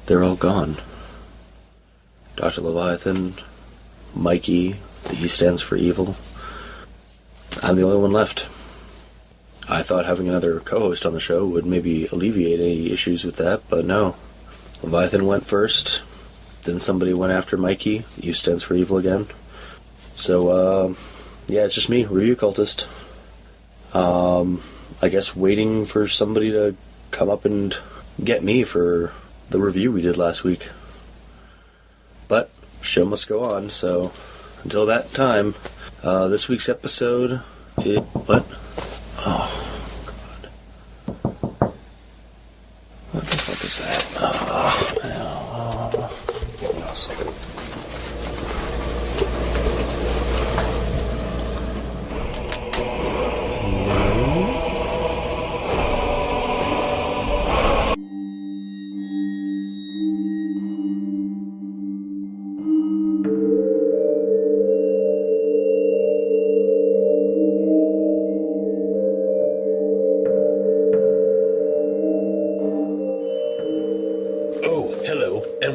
they're all gone. Dr. Leviathan, Mikey, the E stands for evil. I'm the only one left. I thought having another co-host on the show would maybe alleviate any issues with that, but no. Leviathan went first, then somebody went after Mikey, the E stands for evil again. So, yeah, it's just me, Review Cultist. I guess waiting for somebody to come up and get me for the review we did last week. But, show must go on, so until that time, this week's episode, what? Oh, God. What the fuck is that? Hold on a second.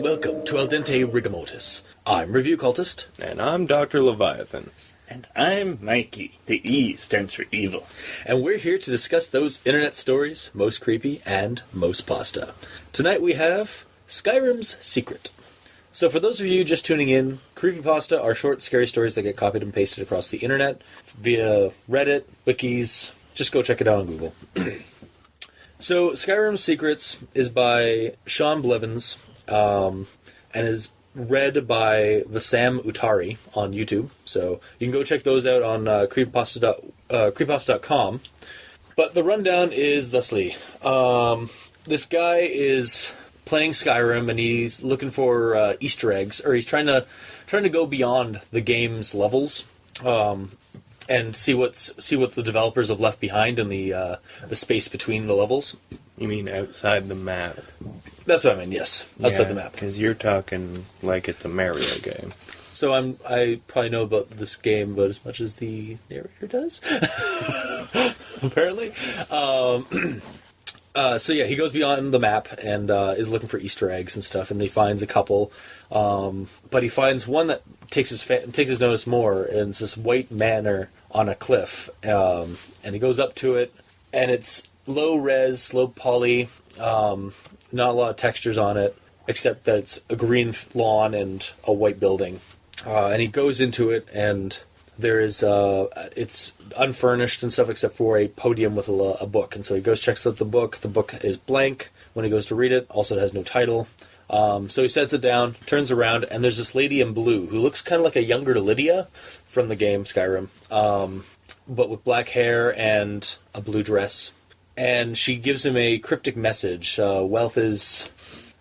Welcome to Dente Rigamortis. I'm Review Cultist. And I'm Dr. Leviathan. And I'm Mikey. The E stands for evil. And we're here to discuss those internet stories, most creepy and most pasta. Tonight we have Skyrim's Secret. So for those of you just tuning in, creepypasta are short, scary stories that get copied and pasted across the internet via Reddit, wikis. Just go check it out on Google. So Skyrim's Secrets is by Sean Blevins. And is read by TheSamUtari on YouTube. So you can go check those out on creepypasta.com. But the rundown is thusly. This guy is playing Skyrim and he's looking for Easter eggs, or he's trying to go beyond the game's levels. And see what the developers have left behind in the space between the levels. You mean outside the map? That's what I mean, yes. Outside the map. Because you're talking like it's a Mario game. So I probably know about this game about as much as the narrator does. Apparently. So yeah, he goes beyond the map and is looking for Easter eggs and stuff, and he finds a couple. But he finds one that takes his notice more, and it's this white manor on a cliff. And he goes up to it, and it's low res, low poly, not a lot of textures on it, except that it's a green lawn and a white building. And he goes into it, and there is it's unfurnished and stuff except for a podium with a book. And so he goes, checks out the book. The book is blank when he goes to read it. Also, it has no title. So he sets it down, turns around, and there's this lady in blue who looks kind of like a younger Lydia from the game Skyrim, but with black hair and a blue dress. And she gives him a cryptic message. Wealth is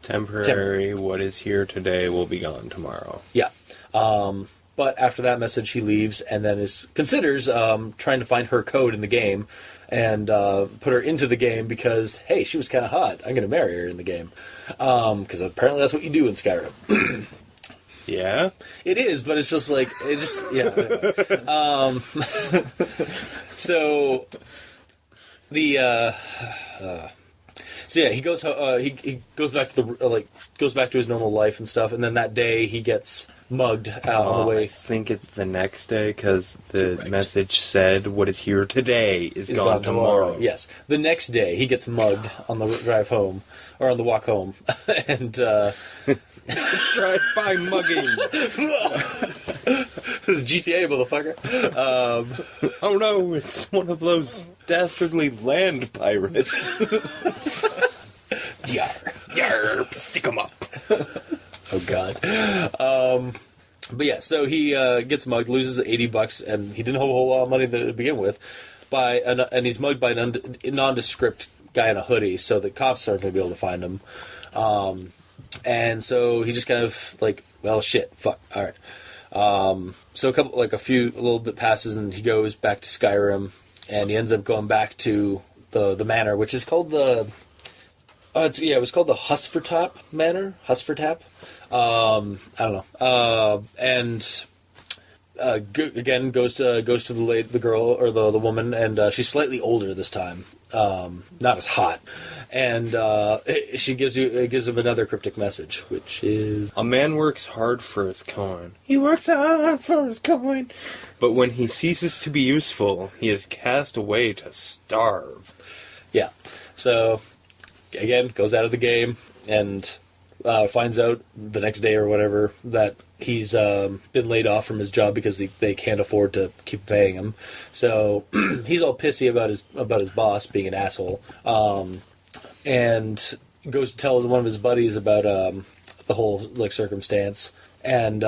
temporary. What is here today will be gone tomorrow. Yeah. But after that message, he leaves and then considers trying to find her code in the game and put her into the game because, hey, she was kind of hot. I'm going to marry her in the game. Because apparently that's what you do in Skyrim. Yeah? It is, but it's just like, yeah. So... So yeah, he goes. He goes back to goes back to his normal life and stuff. And then that day he gets mugged on the way. I think it's the next day because the message said, "What is here today is gone tomorrow." Yes, the next day he gets mugged on the drive home or on the walk home, and drive-by mugging. This is GTA, motherfucker. Oh no, it's one of those dastardly land pirates. Yarp, stick 'em up. Oh god. But yeah, so he gets mugged, loses $80, and he didn't have a whole lot of money to begin with. And he's mugged by a nondescript guy in a hoodie, so the cops aren't going to be able to find him. And so he just kind of like, well, shit, fuck, all right. So a little bit passes, and he goes back to Skyrim, and he ends up going back to the manor, which is called it was called the Husfertap Manor. Husfertap. I don't know. And again goes to the girl or the woman, and she's slightly older this time. not as hot. And she gives him another cryptic message, which is, a man works hard for his coin. He works hard for his coin. But when he ceases to be useful, he is cast away to starve. yeah. So, again, goes out of the game and finds out the next day or whatever that he's been laid off from his job because they can't afford to keep paying him. So he's all pissy about his boss being an asshole. And goes to tell one of his buddies about the whole like circumstance, and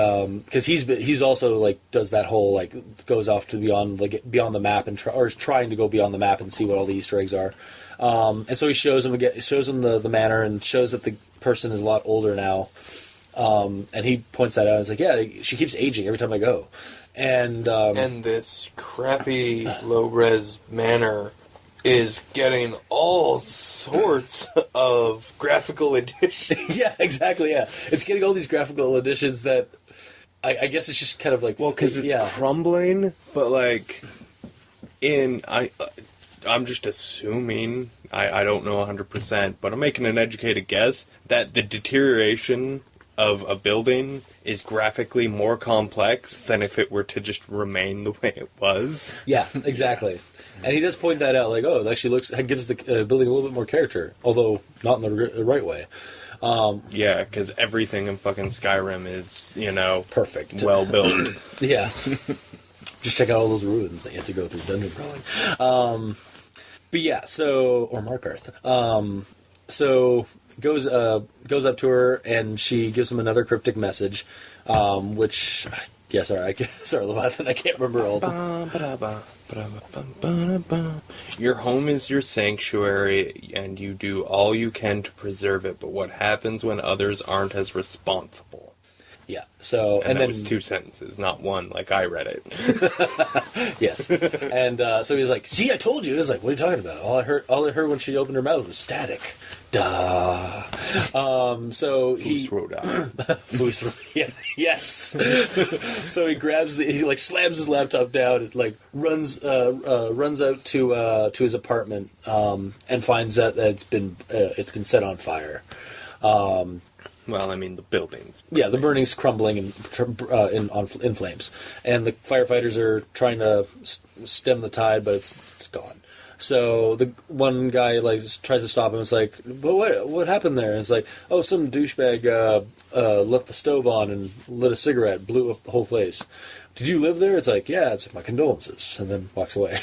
because he's also like does that whole like goes off to beyond the map and is trying to go beyond the map and see what all the Easter eggs are, and so he shows him the manor and shows that the person is a lot older now, and he points that out. He's like, yeah, she keeps aging every time I go, and this crappy low-res manor is getting all sorts of graphical additions. yeah, exactly. Yeah, it's getting all these graphical additions that I guess it's just kind of like, well, because it's crumbling, but like I'm just assuming, I don't know 100%, but I'm making an educated guess that the deterioration of a building is graphically more complex than if it were to just remain the way it was. Yeah, exactly. And he does point that out, like, oh, it actually gives the building a little bit more character, although not in the right way. Yeah, because everything in fucking Skyrim is, perfect, well built. Yeah. Just check out all those ruins that you have to go through dungeon crawling. But yeah, or Markarth. So goes up to her and she gives him another cryptic message, which, yeah, sorry, Leviathan, I can't remember all. Your home is your sanctuary, and you do all you can to preserve it. But what happens when others aren't as responsible? Yeah. So and that was 2 sentences, not one, like I read it. Yes. And so he's like, "See, I told you." He was like, "What are you talking about?" All I heard when she opened her mouth was static. Duh. So Fus Ro D. Fus Ro D. Yeah. Yes. So he slams his laptop down and like runs out to his apartment and finds that it's been set on fire. Well, I mean, the buildings. Yeah, the burning's crumbling in flames. And the firefighters are trying to stem the tide, but it's gone. So the one guy tries to stop him. It's like, but what happened there? And it's like, oh, some douchebag left the stove on and lit a cigarette, blew up the whole place. Did you live there? It's like, yeah. It's like, my condolences, and then walks away,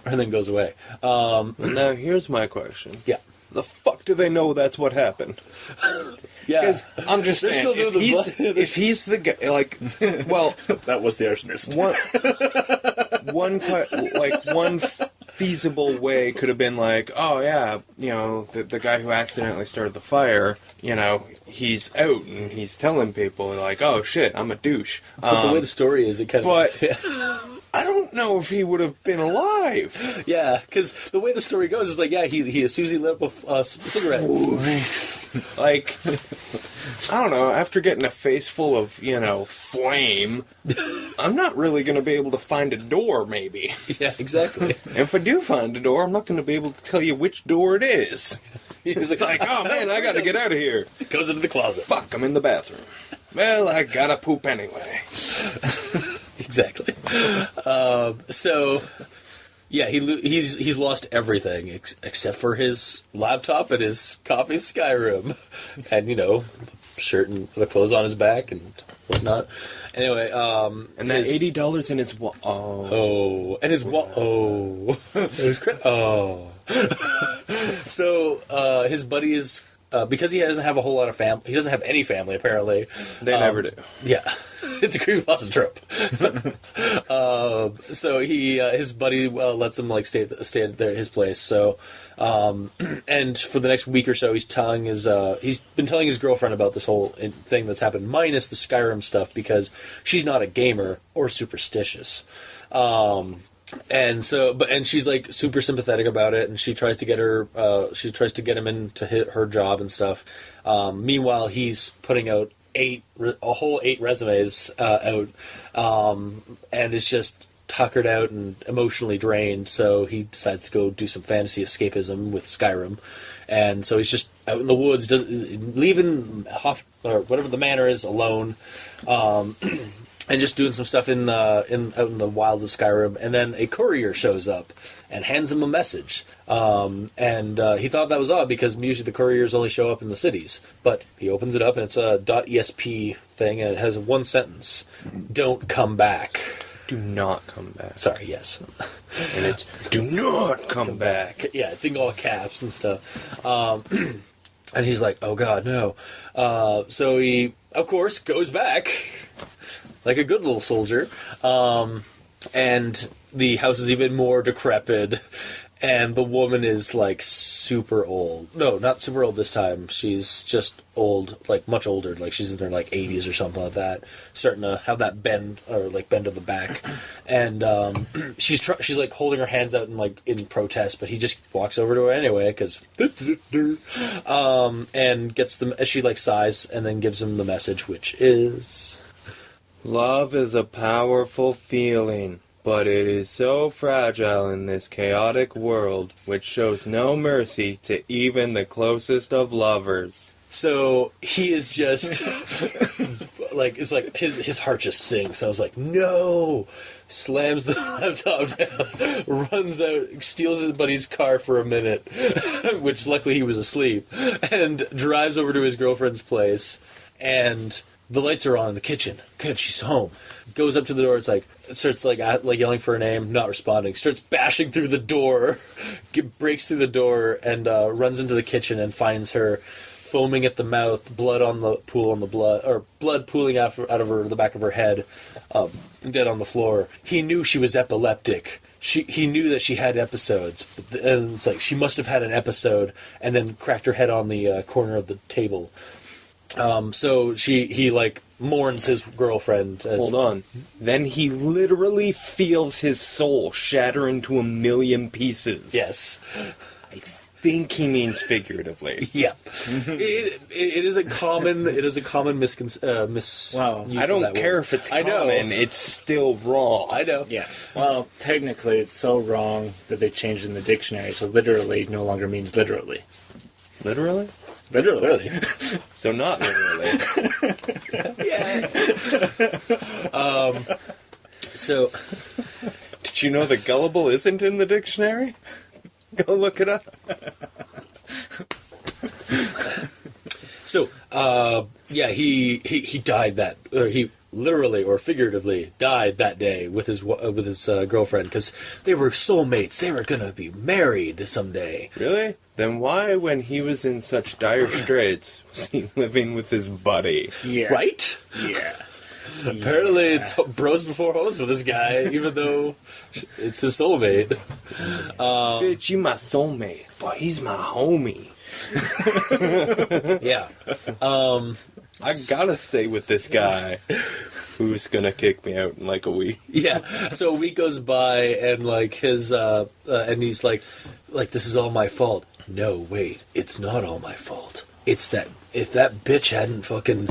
and then goes away. Now here's my question. Yeah. The fuck do they know that's what happened? Yeah, because I'm just saying, if he's the guy, well, that was the arsonist. One feasible way could have been like, oh yeah, the guy who accidentally started the fire, he's out and he's telling people like, oh shit, I'm a douche. But the way the story is, it kind of. But I don't know if he would have been alive. Yeah, because the way the story goes is like, yeah, he as soon as he lit up a cigarette. Like, I don't know, after getting a face full of, flame, I'm not really going to be able to find a door, maybe. Yeah, exactly. If I do find a door, I'm not going to be able to tell you which door it is. He's like, oh man, I got to get out of here. Goes into the closet. Fuck, I'm in the bathroom. Well, I gotta poop anyway. Exactly. So, yeah, he's lost everything except for his laptop and his copy of Skyrim, and the shirt and the clothes on his back and whatnot. Anyway, and that $80 in his So his buddy is. Because he doesn't have a whole lot of family, he doesn't have any family apparently. They never do. Yeah, it's a creepypasta trope. So his buddy lets him stay at his place. So, and for the next week or so, he's been telling his girlfriend about this whole thing that's happened, minus the Skyrim stuff, because she's not a gamer or superstitious. And she's super sympathetic about it, and she tries to get him into her job and stuff. Meanwhile, he's putting out a whole 8 resumes out, and is just tuckered out and emotionally drained, so he decides to go do some fantasy escapism with Skyrim. And so he's just out in the woods, leaving or whatever the manor is alone, and just doing some stuff out in the wilds of Skyrim. And then a courier shows up and hands him a message. And he thought that was odd because usually the couriers only show up in the cities. But he opens it up and it's a .esp thing, and it has one sentence: "Don't come back." Do not come back. Sorry, yes. And it's, do not come back. Yeah, it's in all caps and stuff. And he's like, oh god, no. So he, of course, goes back like a good little soldier. And the house is even more decrepit. And the woman is, like, super old. No, not super old this time. She's just old, like, much older. Like, she's in her, like, 80s or something like that. Starting to have that bend of the back. And she's like, holding her hands out in protest, but he just walks over to her anyway, because... and gets them... As she, like, sighs, and then gives him the message, which is... Love is a powerful feeling. But it is so fragile in this chaotic world, which shows no mercy to even the closest of lovers. So he is just like, it's like his heart just sinks. I was like, no! Slams the laptop down, runs out, steals his buddy's car for a minute, which luckily he was asleep, and drives over to his girlfriend's place, and the lights are on in the kitchen. Good, she's home. Goes up to the door, starts yelling for her name, not responding. Starts bashing through the door, breaks through the door, and runs into the kitchen and finds her foaming at the mouth, blood pooling out of the back of her head, dead on the floor. He knew she was epileptic. He knew that she had episodes, and it's like she must have had an episode, and then cracked her head on the corner of the table. So he mourns his girlfriend. Hold on. Then he literally feels his soul shatter into a million pieces. Yes. I think he means figuratively. Yep. It is a common Wow. I don't care if it's common. It's still wrong. I know. Yeah. Well, technically, it's so wrong that they changed in the dictionary, so literally no longer means literally. Literally? Literally. So not literally. Yeah. So, did you know that gullible isn't in the dictionary? Go look it up. So, he died he literally or figuratively died that day with his girlfriend because they were soulmates. They were gonna be married someday. Really? Then why, when he was in such dire straits, was he living with his buddy? Yeah. Right? Yeah. Apparently, it's bros before hoes with this guy, even though it's his soulmate. Bitch, you my soulmate, but he's my homie. Yeah. I gotta stay with this guy who's gonna kick me out in like a week. Yeah. So a week goes by, and and he's like, this is all my fault. No, wait, it's not all my fault. It's that if that bitch hadn't fucking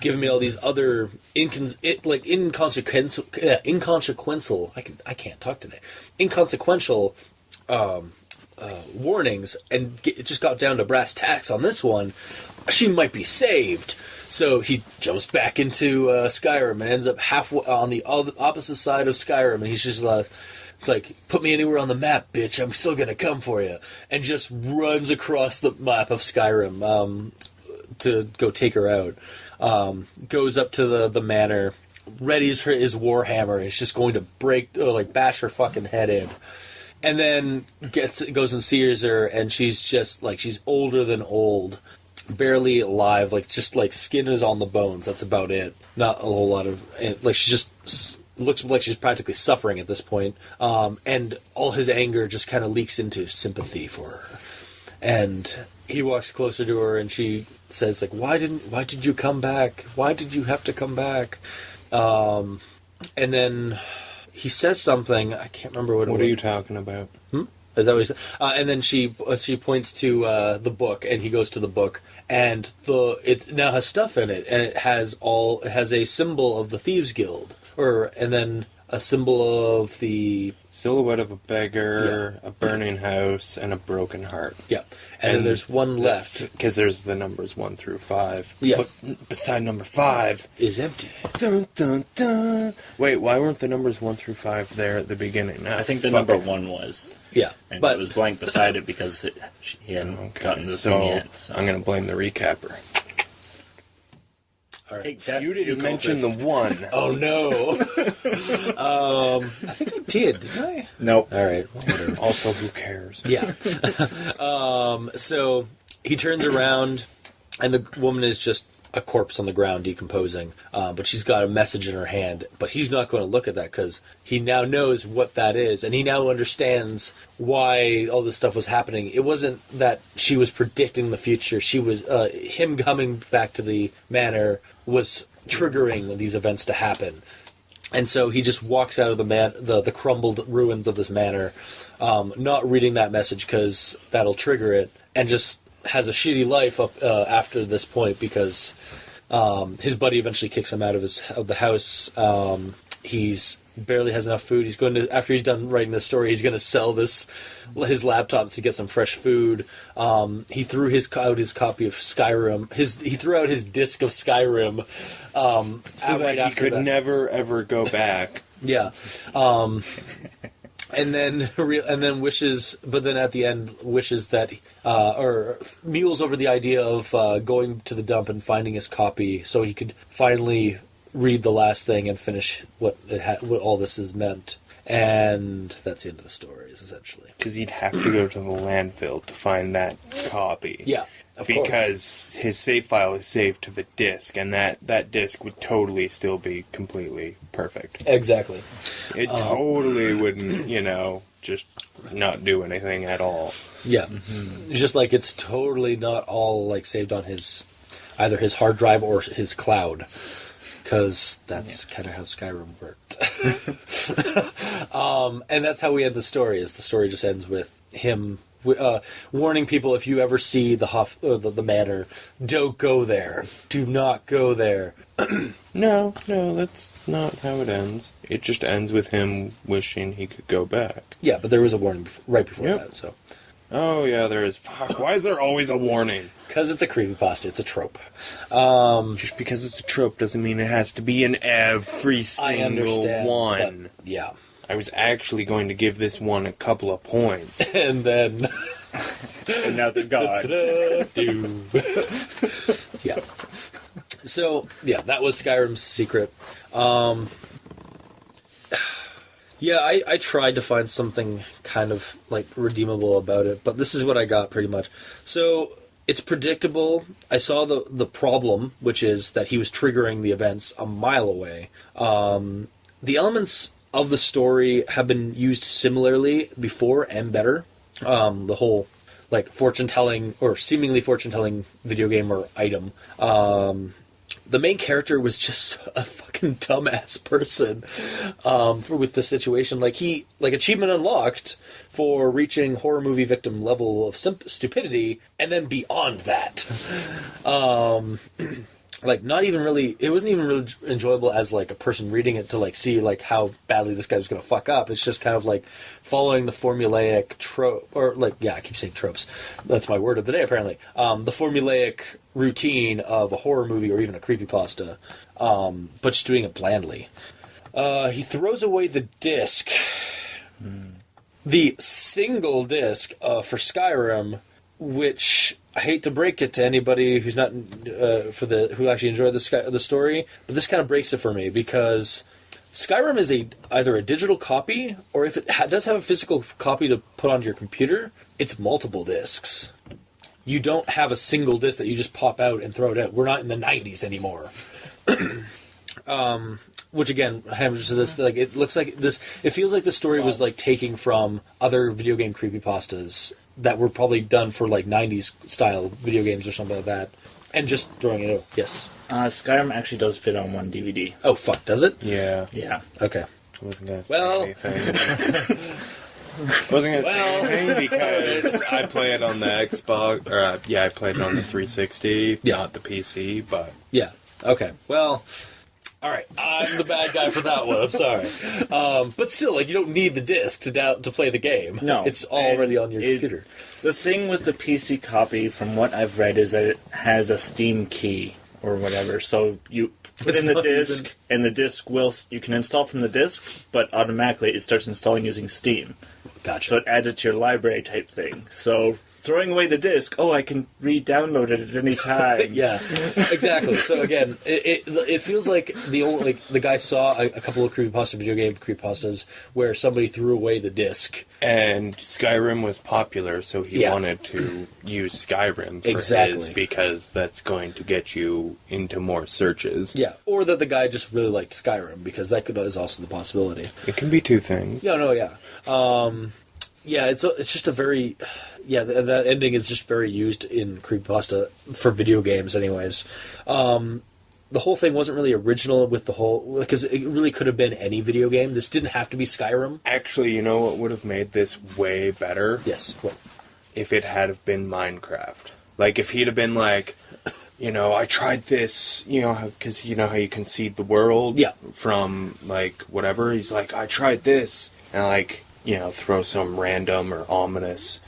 given me all these other inconsequential. I can't talk today. Inconsequential warnings, and just got down to brass tacks on this one, she might be saved. So he jumps back into Skyrim and ends up halfway on the opposite side of Skyrim, and he's just it's like, put me anywhere on the map, bitch, I'm still gonna come for you. And just runs across the map of Skyrim to go take her out. Goes up to the manor, readies his warhammer, and is just going to bash her fucking head in. And then goes and sees her, and she's just, she's older than old. Barely alive, skin is on the bones, that's about it. Not a whole lot of, she just looks like she's practically suffering at this point. And all his anger just kind of leaks into sympathy for her. And he walks closer to her, and she says, why did you come back? Why did you have to come back? And then he says something, I can't remember what it was. What are you talking about? Is that what he said? And then she points to the book, and he goes to the book, and it now has stuff in it, and it has a symbol of the Thieves Guild, and then a symbol of the... Silhouette of a beggar, a burning house, and a broken heart. Yeah. And then there's one left. Because there's the numbers 1 through 5. Yeah. But beside number 5... is empty. Dun, dun, dun. Wait, why weren't the numbers 1 through 5 there at the beginning? I think the number 1 was. Yeah. And but it was blank beside it because he hadn't gotten the thing yet. So. I'm going to blame the recapper. Right. Take that, You didn't mention the 1. Oh, no. I think I did, didn't I? Nope. All right. Well, whatever. Also, who cares? Yeah. So he turns around, and the woman is just a corpse on the ground decomposing. But she's got a message in her hand. But he's not going to look at that because he now knows what that is. And he now understands why all this stuff was happening. It wasn't that she was predicting the future. She was him coming back to the manor was triggering these events to happen. And so he just walks out of the crumbled ruins of this manor, not reading that message because that'll trigger it, and just has a shitty life up after this point because his buddy eventually kicks him out of the house. He's barely has enough food. He's going to, after he's done writing this story, he's going to sell his laptop to get some fresh food. He threw out his copy of Skyrim. He threw out his disc of Skyrim. So that he could never ever go back. Yeah. And then wishes, but then at the end wishes that, or mules over the idea of going to the dump and finding his copy so he could finally read the last thing and finish what all this is meant. And that's the end of the story, essentially. Because he'd have to go to the landfill to find that copy. Yeah, because his save file is saved to the disk, and that disk would totally still be completely perfect. Exactly. It totally wouldn't, just not do anything at all. Yeah. Mm-hmm. Just like it's totally not all saved on either his hard drive or his cloud. Because that's kind of how Skyrim worked. And that's how we end the story. The story just ends with him warning people, if you ever see the manor, don't go there. Do not go there. No, that's not how it ends. It just ends with him wishing he could go back. Yeah, but there was a warning right before that. So. Oh, yeah, there is. Fuck, why is there always a warning? Because it's a creepypasta. It's a trope. Just because it's a trope doesn't mean it has to be in every single one. But, yeah. I was actually going to give this one a couple of points. And then... and now they're gone. Yeah. So, yeah, that was Skyrim's secret. Yeah, I tried to find something kind of redeemable about it, but this is what I got pretty much. So it's predictable. I saw the problem, which is that he was triggering the events a mile away. The elements of the story have been used similarly before and better. The whole fortune-telling or seemingly fortune-telling video game or item. The main character was just a fucking dumbass person with the situation. Achievement unlocked for reaching horror movie victim level of stupidity, and then beyond that. Not even really... It wasn't even really enjoyable as, a person reading it to, see, how badly this guy was going to fuck up. It's just kind of, following the formulaic trope... Or, I keep saying tropes. That's my word of the day, apparently. The formulaic routine of a horror movie or even a creepypasta, but just doing it blandly. He throws away the disc. The single disc for Skyrim, which... I hate to break it to anybody who's not who actually enjoyed the story, but this kind of breaks it for me because Skyrim is either a digital copy or if it does have a physical copy to put onto your computer, it's multiple discs. You don't have a single disc that you just pop out and throw it out. We're not in the 90s anymore. Which again, hammers to this. It looks like this. It feels like the story was taking from other video game creepypastas that were probably done for 90s style video games or something like that, and just throwing it out. Yes. Skyrim actually does fit on one DVD. Oh fuck, does it? Yeah. Okay. I wasn't gonna say anything. Wasn't gonna say anything because I play it on the Xbox, or I played it on the 360, not the PC, but yeah. Okay. Well, All right, I'm the bad guy for that one. I'm sorry, but still, like, you don't need the disc to play the game. No, it's already on your computer. The thing with the PC copy, from what I've read, is that it has a Steam key or whatever. So you put in the disc, and the disc you can install from the disc, but automatically it starts installing using Steam. Gotcha. So it adds it to your library type thing. So throwing away the disc, I can re-download it at any time. Yeah, exactly. So again, it feels like the guy saw a couple of video game creepypastas where somebody threw away the disc. And Skyrim was popular, so he wanted to use Skyrim for his, because that's going to get you into more searches. Yeah, or that the guy just really liked Skyrim, because that is also the possibility. It can be two things. Yeah, no, yeah. Yeah, it's just a very... Yeah, that ending is just very used in creepypasta for video games anyways. The whole thing wasn't really original with the whole... Because it really could have been any video game. This didn't have to be Skyrim. Actually, you know what would have made this way better? Yes, what? If it had have been Minecraft. Like, if he'd have been like, I tried this, because you know how you can seed the world from, like, whatever. He's like, I tried this. And, like, throw some random or ominous,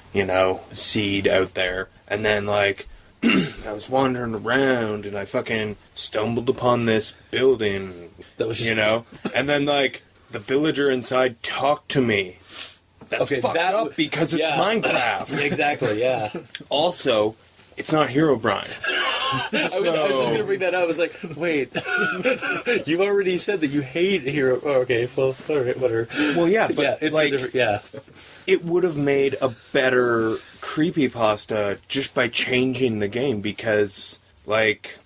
seed out there. And then, like, I was wandering around and I fucking stumbled upon this building, that was just, and then, like, the villager inside talked to me. That's fucked up because it's Minecraft. Exactly, yeah. Also, it's not Herobrine. I was just going to bring that up. I was like, wait, you've already said that you hate Hero. Oh, okay, well, all right, whatever. Well, yeah, but it's like, a different, yeah. It would have made a better creepypasta just by changing the game, because, like...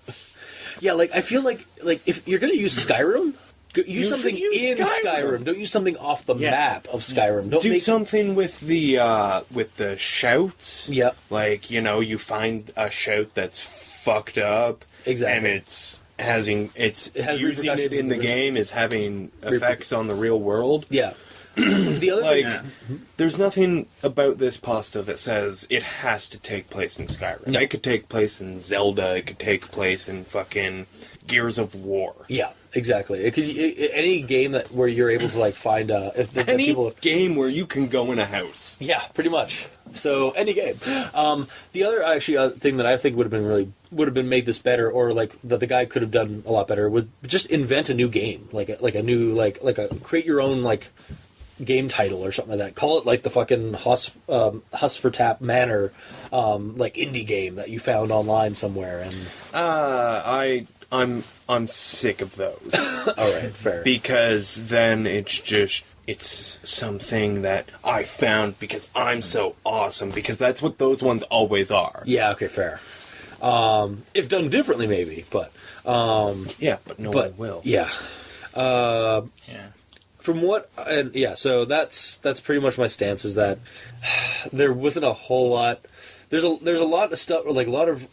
Yeah, like, I feel like if you're going to use Skyrim... Use something in Skyrim. Don't use something off the map of Skyrim. Don't do something with the shouts. Yeah. Like, you find a shout that's fucked up. Exactly. And it's using it in the game is having effects on the real world. Yeah. The other thing, there's nothing about this pasta that says it has to take place in Skyrim. No. It could take place in Zelda. It could take place in fucking Gears of War. Yeah, exactly. It could any game where you're able to like find game where you can go in a house. Yeah, pretty much. So any game. The other thing that I think would have been made this better, or like that the guy could have done a lot better, was just invent a new game, like a create your own like game title or something like that. Call it like the fucking Husfertap Manor like indie game that you found online somewhere. And I'm sick of those. All right, fair. Because then it's something that I found because I'm so awesome, because that's what those ones always are. Yeah, okay, fair. If done differently, maybe, but but no one will. Yeah. From what, so that's pretty much my stance, is that there wasn't a whole lot. There's a lot of stuff, like a lot of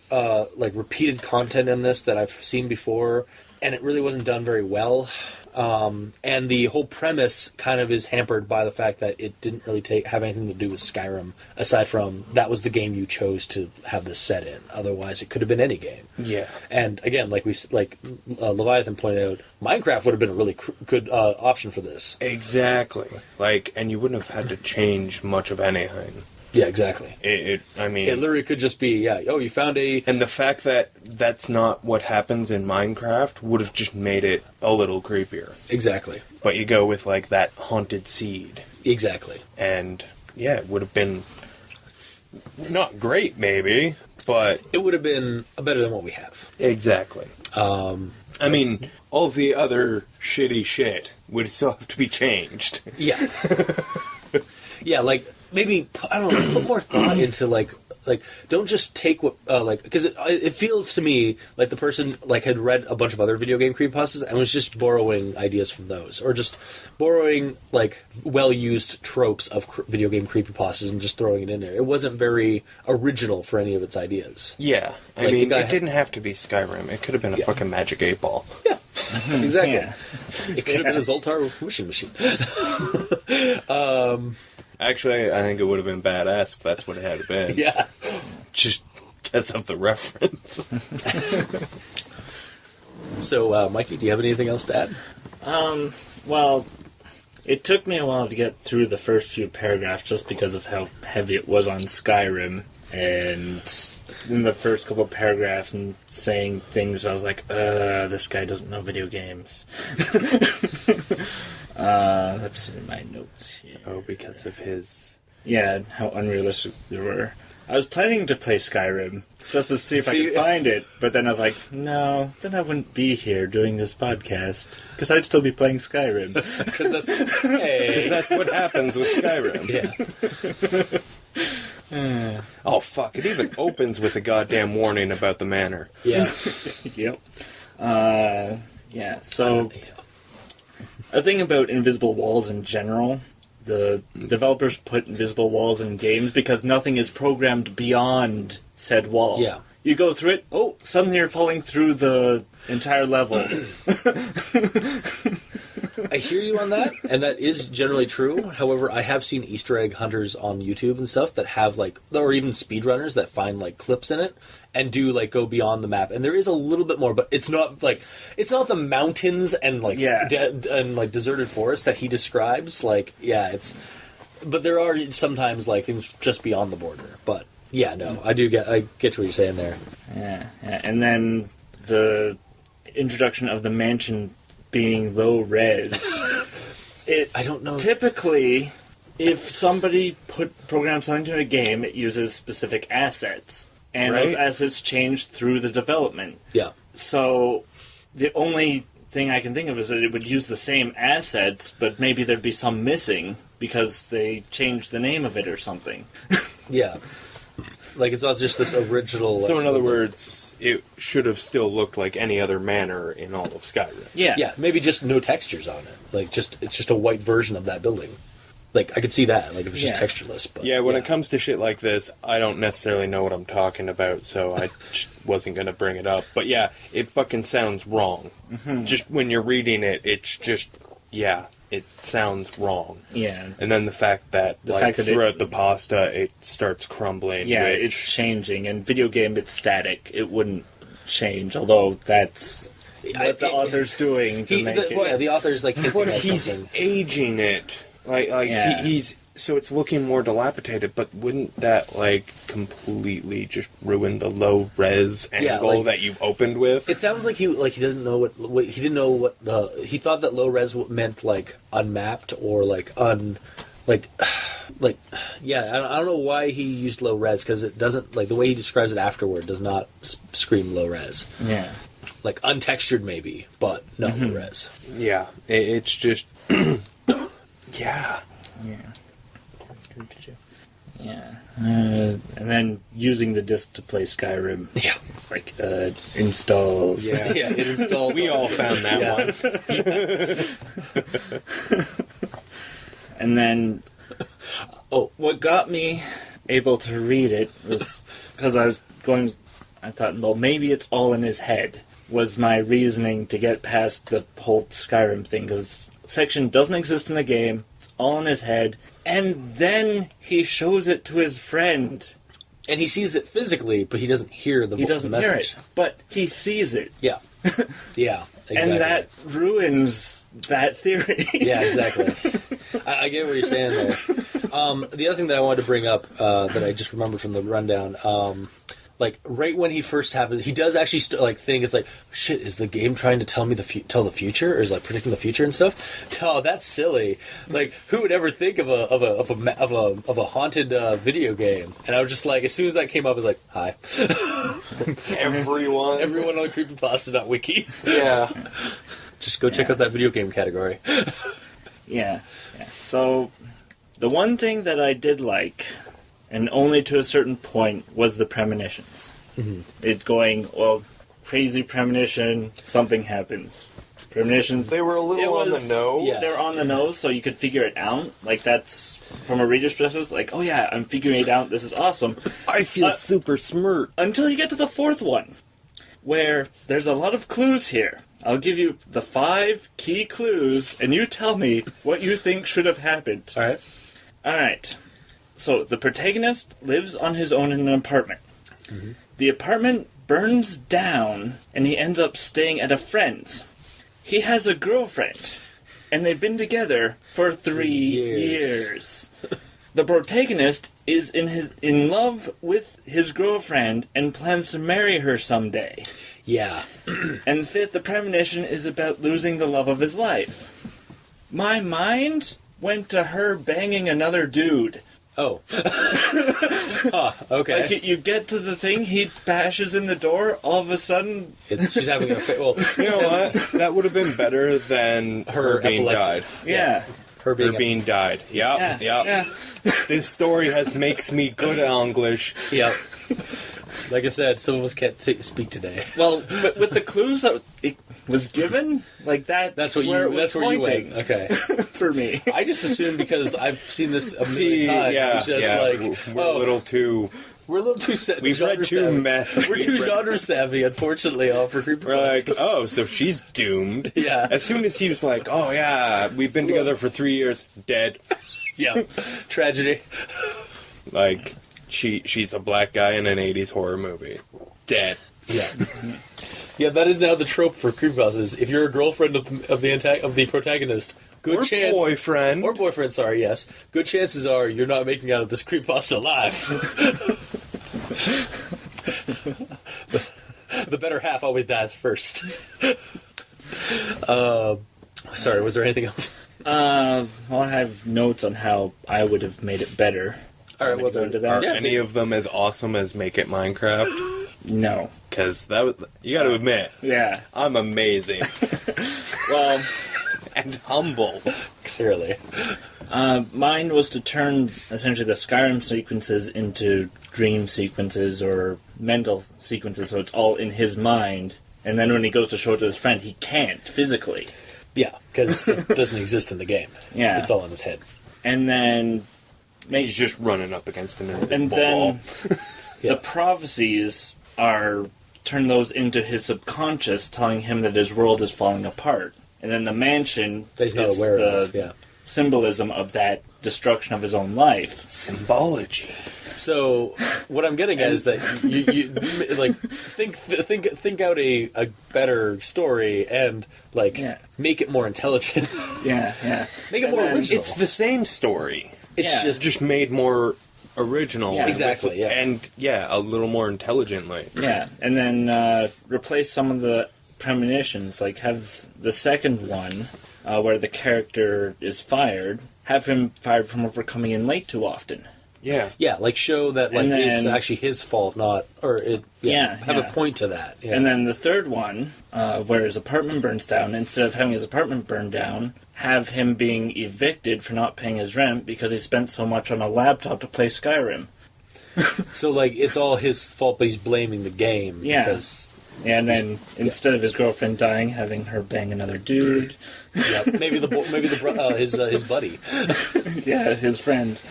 like repeated content in this that I've seen before, and it really wasn't done very well. And the whole premise kind of is hampered by the fact that it didn't really have anything to do with Skyrim, aside from that was the game you chose to have this set in. Otherwise, it could have been any game. Yeah. And again, like Leviathan pointed out, Minecraft would have been a really good option for this. Exactly. Like, and you wouldn't have had to change much of anything. Yeah, exactly. It literally could just be, you found a... And the fact that that's not what happens in Minecraft would have just made it a little creepier. Exactly. But you go with, like, that haunted seed. Exactly. And, it would have been not great, maybe, but... It would have been better than what we have. Exactly. I mean, all of the other shitty shit would still have to be changed. Yeah. Yeah, like... Maybe, I don't know, put more thought into, like don't just take what, because it feels to me like the person, like, had read a bunch of other video game creepypastas and was just borrowing ideas from those, or just borrowing, like, well-used tropes of video game creepypastas and just throwing it in there. It wasn't very original for any of its ideas. Yeah, I mean, it didn't have to be Skyrim. It could have been a fucking Magic 8-Ball. Yeah, exactly. Yeah. It could have been a Zoltar wishing machine. Actually, I think it would have been badass if that's what it had been. Yeah. Just gets up the reference. So, Mikey, do you have anything else to add? Well, it took me a while to get through the first few paragraphs just because of how heavy it was on Skyrim. And in the first couple of paragraphs and saying things, I was like, this guy doesn't know video games. Let's see my notes here. Oh, because of his... Yeah, how unrealistic they were. I was planning to play Skyrim just to see if I could find it, but then I was like, no, then I wouldn't be here doing this podcast because I'd still be playing Skyrim. Because that's what happens with Skyrim. Yeah. Oh, fuck. It even opens with a goddamn warning about the manor. Yeah. Yep. Yeah, so a thing about invisible walls in general, the developers put invisible walls in games because nothing is programmed beyond said wall. Yeah. You go through it, oh, suddenly you're falling through the entire level. I hear you on that, and that is generally true. However, I have seen Easter egg hunters on YouTube and stuff that have, like, or even speedrunners that find, like, clips in it and do, like, go beyond the map. And there is a little bit more, but it's not, like, it's not the mountains and, like, like, deserted forests that he describes. Like, yeah, it's... But there are sometimes, like, things just beyond the border. But, yeah, no, I get what you're saying there. Yeah. And then the introduction of the mansion being low res. I don't know. Typically, if somebody programs something to a game, it uses specific assets. And those assets change through the development. Yeah. So, the only thing I can think of is that it would use the same assets, but maybe there'd be some missing because they changed the name of it or something. Yeah. Like, it's not just this original... So, in other words, it should have still looked like any other manor in all of Skyrim. Yeah. Yeah, maybe just no textures on it. Like, it's just a white version of that building. Like, I could see that, like, if it's just textureless. But, when it comes to shit like this, I don't necessarily know what I'm talking about, so I just wasn't going to bring it up. But yeah, it fucking sounds wrong. Mm-hmm. Just when you're reading it, it's just, it sounds wrong. Yeah. And then the fact that, throughout the pasta, it starts crumbling. Yeah, it's changing. And video game, it's static. It wouldn't change, although that's what the author's doing to make it. Yeah, the author's, like, hinting at he's something. aging it. He's... So it's looking more dilapidated, but wouldn't that, like, completely just ruin the low-res angle that you opened with? It sounds like he doesn't know what he didn't know what he thought that low-res meant, like, unmapped or, like, I don't know why he used low-res, because it doesn't, like, the way he describes it afterward does not scream low-res. Yeah. Like, untextured maybe, but no low-res. Yeah, it's just... Yeah. Yeah. And then using the disc to play Skyrim. Yeah. Like, installs. Yeah, it installs. We all found that one. And then, what got me able to read it was because I thought, well, maybe it's all in his head, was my reasoning to get past the whole Skyrim thing, because section doesn't exist in the game, it's all in his head, and then he shows it to his friend. And he sees it physically, but he doesn't hear the message. He doesn't hear it, but he sees it. Yeah. Yeah, exactly. And that ruins that theory. Yeah, exactly. I get what you're saying there. The other thing that I wanted to bring up that I just remembered from the rundown, like right when he first happened, he does actually think it's like, shit, is the game trying to tell me tell the future, or is like predicting the future and stuff? No, that's silly. Like, who would ever think of a haunted video game? And I was just like, as soon as that came up, I was like, hi, everyone on creepypasta.wiki. Yeah, just go check out that video game category. Yeah. So, the one thing that I did like, and only to a certain point, was the premonitions. Mm-hmm. It going, well, crazy premonition, something happens. Premonitions. They were a little on the nose. Yeah. They were on the nose, so you could figure it out. Like, that's, from a reader's perspective, like, oh yeah, I'm figuring it out, this is awesome. I feel super smart. Until you get to the fourth one, where there's a lot of clues here. I'll give you the 5 key clues, and you tell me what you think should have happened. Alright. So, the protagonist lives on his own in an apartment. Mm-hmm. The apartment burns down, and he ends up staying at a friend's. He has a girlfriend, and they've been together for 3 years. The protagonist is in love with his girlfriend and plans to marry her someday. Yeah. And fifth, the premonition is about losing the love of his life. My mind went to her banging another dude. Oh. Okay. Like, you get to the thing, he bashes in the door, all of a sudden... She's having a fit. Well, You know what? That would have been better than her being died. Yeah. her being died. Yep. Yeah. This story makes me good at English. Yep. Like I said, some of us can't speak today. Well, but with the clues that it was given, like that's where it was pointing. You went. Okay. For me. I just assumed because I've seen this a million times. Yeah, it's just like, we're a little too... We're a little too We've read too We're too genre savvy, unfortunately, for creepypastas. We're like, oh, so she's doomed. Yeah. As soon as he was like, oh yeah, we've been together for 3 years, dead. Yeah. Tragedy. Like, she's a black guy in an 80s horror movie. Dead. Yeah. Yeah, that is now the trope for creepypastas. If you're a girlfriend of the protagonist, Or boyfriend. Sorry, yes. Good chances are you're not making out of this creepypasta alive. The better half always dies first. Sorry, was there anything else? Well, I have notes on how I would have made it better. All right, we'll go into Are that. any of them as awesome as Make It Minecraft? No. Because you got to admit, Yeah. I'm amazing Well, and humble. Clearly. mine was to turn essentially the Skyrim sequences into dream sequences or mental sequences, so it's all in his mind. And then when he goes to show it to his friend, he can't physically. Yeah, because it doesn't exist in the game. Yeah. It's all in his head. And then He's just running up against an And invisible then wall. Yeah. the prophecies turn those into his subconscious, telling him that his world is falling apart. And then the mansion That he's not is aware the of. Yeah. symbolism of that destruction of his own life. Symbology. So what I'm getting at is that you like think out a better story and make it more intelligent. Yeah. Make it more original. It's the same story. It's just made more original. Yeah. Exactly, yeah. And, a little more intelligently. Yeah, and then replace some of the premonitions, like have the second one, where the character is fired, have him fired from for coming in late too often. Yeah. Yeah, like show that And then- it's actually his fault, not have a point to that. Yeah. And then the third one, where his apartment burns down, instead of having his apartment burned down, have him being evicted for not paying his rent because he spent so much on a laptop to play Skyrim. So it's all his fault, but he's blaming the game. Yeah. Because, And then instead of his girlfriend dying, having her bang another dude. maybe his buddy. Yeah, his friend.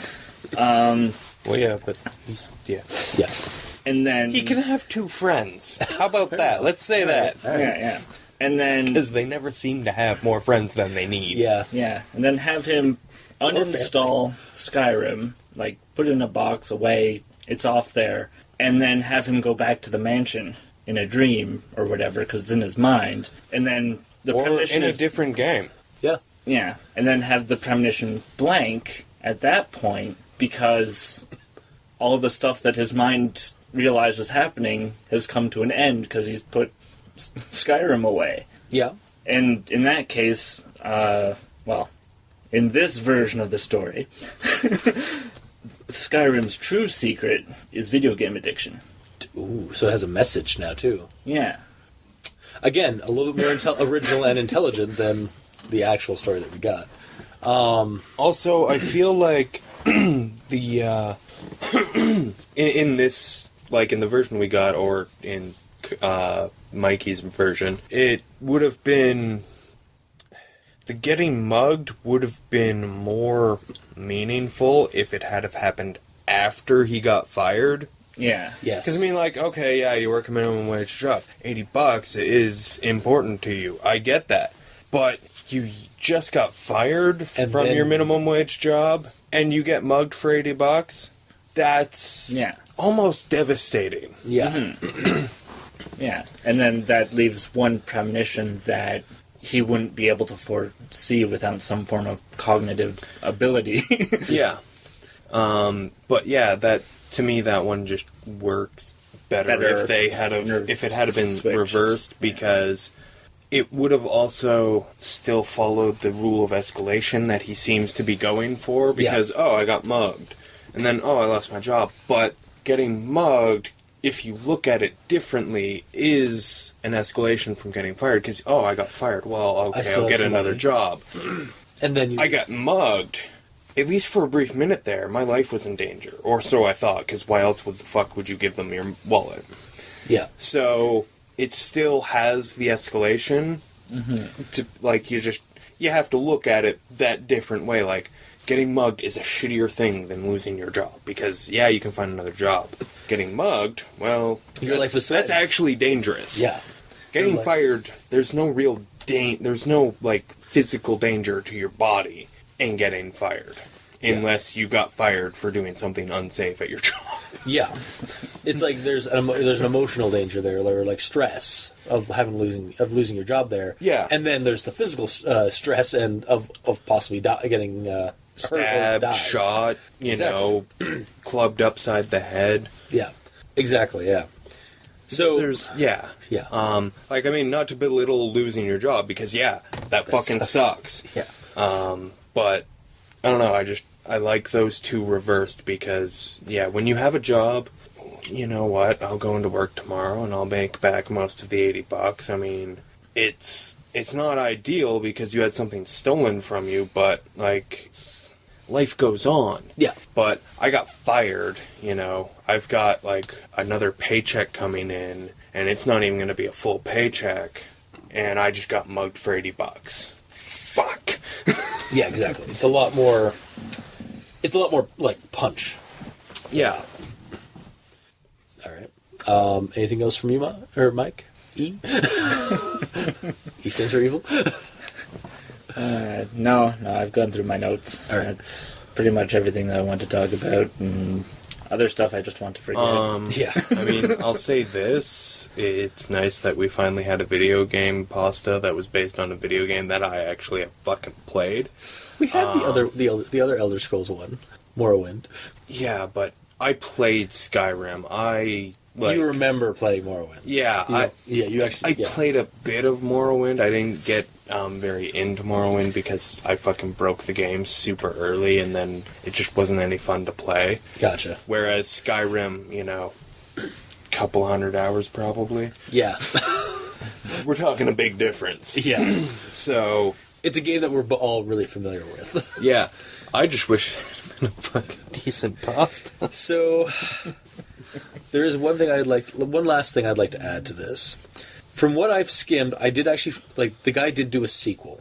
Well, yeah, but he's... Yeah. Yeah. And then He can have two friends. How about that? Let's say that. Yeah. And then Because they never seem to have more friends than they need. Yeah. Yeah, and then have him uninstall Skyrim, like put it in a box away, it's off there, and then have him go back to the mansion in a dream or whatever, because it's in his mind, and then the Or premonition in a is different game. Yeah. yeah, and then have the premonition blank at that point because all the stuff that his mind realized was happening has come to an end because he's put Skyrim away. Yeah. And in that case, in this version of the story, Skyrim's true secret is video game addiction. Ooh, so it has a message now too. Yeah. Again, a little bit more original and intelligent than the actual story that we got. Also, I feel like the in this, like in the version we got, or in Mikey's version, it would have been the getting mugged would have been more meaningful if it had have happened after he got fired. Yeah. Yes. Because, I mean, like, okay, yeah, you work a minimum wage job. $80 is important to you. I get that. But you just got fired from then- your minimum wage job, and you get mugged for $80? That's Yeah. almost devastating. Yeah. Yeah, and then that leaves one premonition that he wouldn't be able to foresee without some form of cognitive ability. Yeah. But yeah, that to me that one just works better if they had if it had been switched. reversed, because it would have also still followed the rule of escalation that he seems to be going for, because I got mugged, and then I lost my job. But getting mugged, if you look at it differently, is an escalation from getting fired, because I got fired, well, okay, I'll get another job. And then I got mugged. At least for a brief minute there, my life was in danger. Or so I thought, because why else would the fuck would you give them your wallet? Yeah. So it still has the escalation. To, like, you have to look at it that different way. Like, getting mugged is a shittier thing than losing your job. Because, you can find another job. Getting mugged, well, Your life is that's threatened. actually dangerous. Yeah. Getting Your life- fired, there's no real there's no, like, physical danger to your body in getting fired. Unless you got fired for doing something unsafe at your job. Yeah. It's like there's an emotional danger there, or like stress of losing your job there. Yeah. And then there's the physical stress and of possibly getting hurt or Stabbed, die. shot, clubbed upside the head. Yeah. Exactly. Yeah. So There's, yeah. not to belittle losing your job, because, that fucking sucks. Yeah. But, I don't know, I like those two reversed, because, when you have a job, you know what, I'll go into work tomorrow and I'll make back most of the $80. I mean, it's not ideal because you had something stolen from you, but, like, life goes on. Yeah. But I got fired, I've got, like, another paycheck coming in, and it's not even going to be a full paycheck, and I just got mugged for $80. Fuck. Yeah, exactly. It's a lot more like punch. Yeah. All right. Anything else from you, Mike? E? E stands for evil? No, I've gone through my notes. All right. That's pretty much everything that I want to talk about, and other stuff I just want to forget. Yeah. I mean, I'll say this. It's nice that we finally had a video game pasta that was based on a video game that I actually have fucking played. We had the other Elder Scrolls one, Morrowind. Yeah, but I played Skyrim. You remember playing Morrowind? Yeah, you actually. I played a bit of Morrowind. I didn't get very into Morrowind because I fucking broke the game super early, and then it just wasn't any fun to play. Gotcha. Whereas Skyrim, couple 100 hours probably. Yeah. We're talking a big difference. Yeah. So It's a game that we're all really familiar with. yeah, I just wish it had been a fucking decent pasta. So there is one last thing I'd like to add to this. From what I've skimmed, I did actually the guy did do a sequel,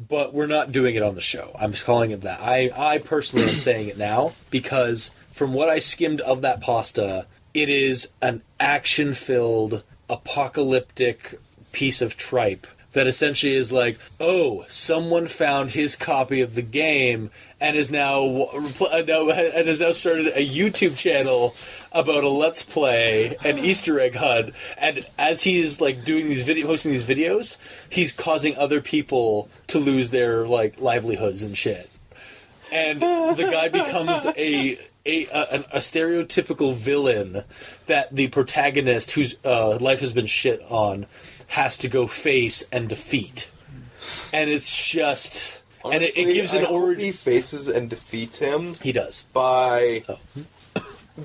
but we're not doing it on the show. I'm just calling it that. I personally am saying it now because from what I skimmed of that pasta, it is an action-filled, apocalyptic piece of tripe that essentially is like, someone found his copy of the game and is now started a YouTube channel about a Let's Play and Easter egg hunt. And as he's posting these videos, he's causing other people to lose their livelihoods and shit. And the guy becomes a stereotypical villain that the protagonist, whose life has been shit on, has to go face and defeat. And it's just... Honestly, and it gives an origin... He faces and defeats him He does. by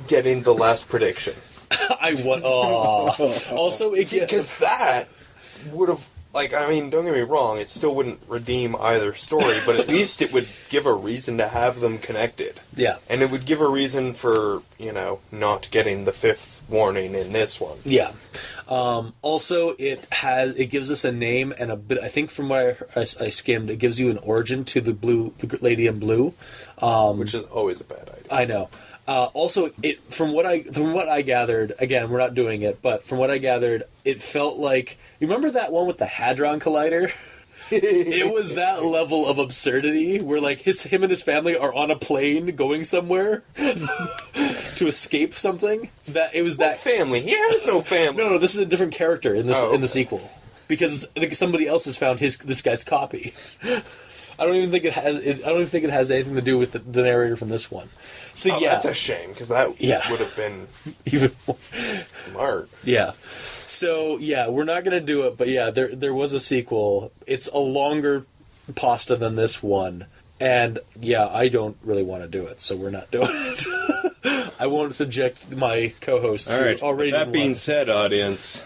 getting the last prediction. I want... Also, Because that would have... don't get me wrong, it still wouldn't redeem either story, but at least it would give a reason to have them connected. Yeah. And it would give a reason for, not getting the fifth warning in this one. Yeah. Also, it gives us a name and a bit. I think from what I skimmed, it gives you an origin to the lady in blue, Which is always a bad idea. I know. Also, from what I gathered, again, we're not doing it, but from what I gathered, it felt like, you remember that one with the Hadron Collider? It was that level of absurdity where him and his family are on a plane going somewhere to to escape something. That it was that family. He has no family. No, this is a different character in this Oh, in the sequel because I think somebody else has found this guy's copy. I don't even think it has. I don't even think it has anything to do with the narrator from this one. So yeah, That's a shame, because that would have been even more. smart. Yeah. So yeah, we're not going to do it, but yeah, there was a sequel. It's a longer pasta than this one, and yeah, I don't really want to do it, so we're not doing it. I won't subject my co-hosts All right. who already. That being said, audience,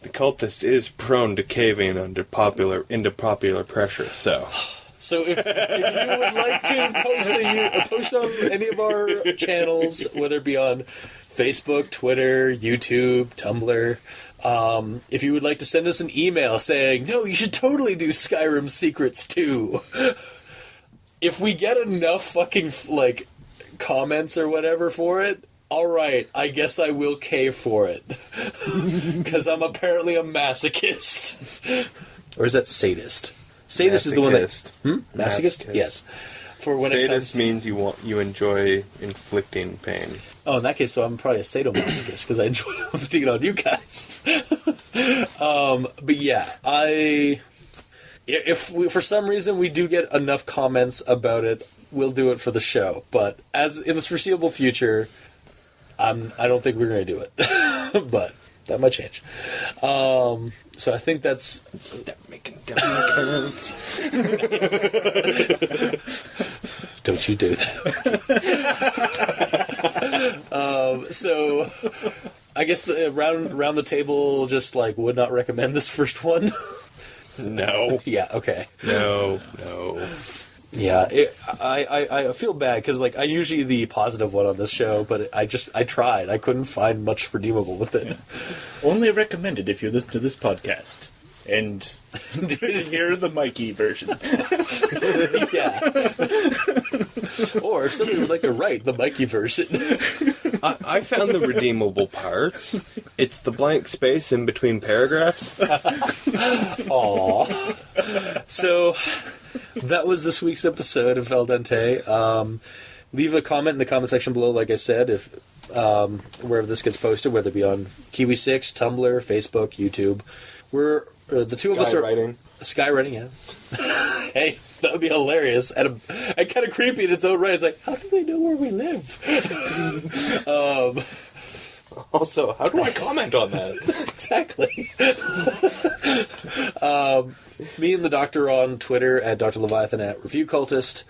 the cultist is prone to caving into popular pressure. So if you would like to post on any of our channels, whether it be on Facebook, Twitter, YouTube, Tumblr, if you would like to send us an email saying, no, you should totally do Skyrim Secrets too. If we get enough fucking, like, comments or whatever for it, alright, I guess I will cave for it. Because I'm apparently a masochist. Or is that sadist? Sadist is the one that... Masochist? Yes. For when Sadist means you enjoy inflicting pain. Oh, in that case, so I'm probably a sadomasochist because I enjoy putting it on you guys. But yeah, if for some reason we do get enough comments about it, we'll do it for the show. But as in the foreseeable future, I don't think we're going to do it. But that might change. So I think that's... Stop making dumb accounts. Don't you do that. So I guess around the table, just like would not recommend this first one. No. Yeah. Okay. No. Yeah. I feel bad because like I usually the positive one on this show, but I tried. I couldn't find much redeemable with it. Only recommended if you listen to this podcast. And hear the Mikey version. Yeah. Or if somebody would like to write the Mikey version. I found the redeemable parts. It's the blank space in between paragraphs. Aww. So, that was this week's episode of El Dente. Leave a comment in the comment section below, like I said, if wherever this gets posted, whether it be on Kiwi6, Tumblr, Facebook, YouTube. We're the two of us are skywriting. Yeah. Hey, that would be hilarious and kind of creepy in its own right. It's like, how do they know where we live? Also, how do I comment on that? Exactly. Me and the Doctor on Twitter at Dr. Leviathan at Review Cultist.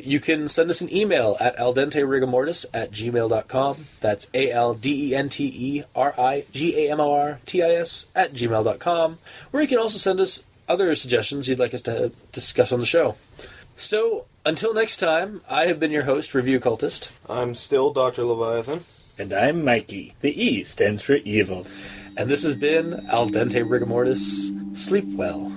You can send us an email at aldenterigamortis@gmail.com. That's aldenterigamortis@gmail.com. Where you can also send us other suggestions you'd like us to discuss on the show. So, until next time, I have been your host, Review Cultist. I'm still Dr. Leviathan. And I'm Mikey. The E stands for evil. And this has been Al Dente Rigamortis. Sleep well.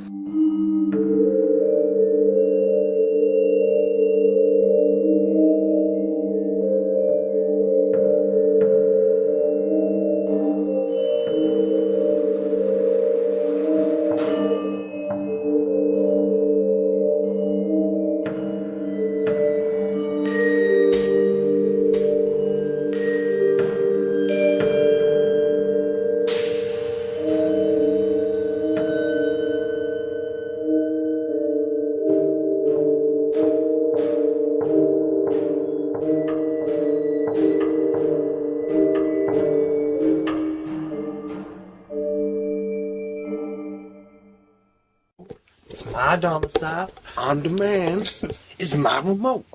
My domicile, on demand, is my remote.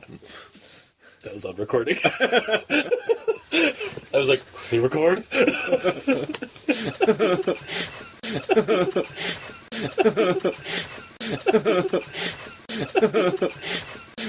That was on recording. I was like, we record?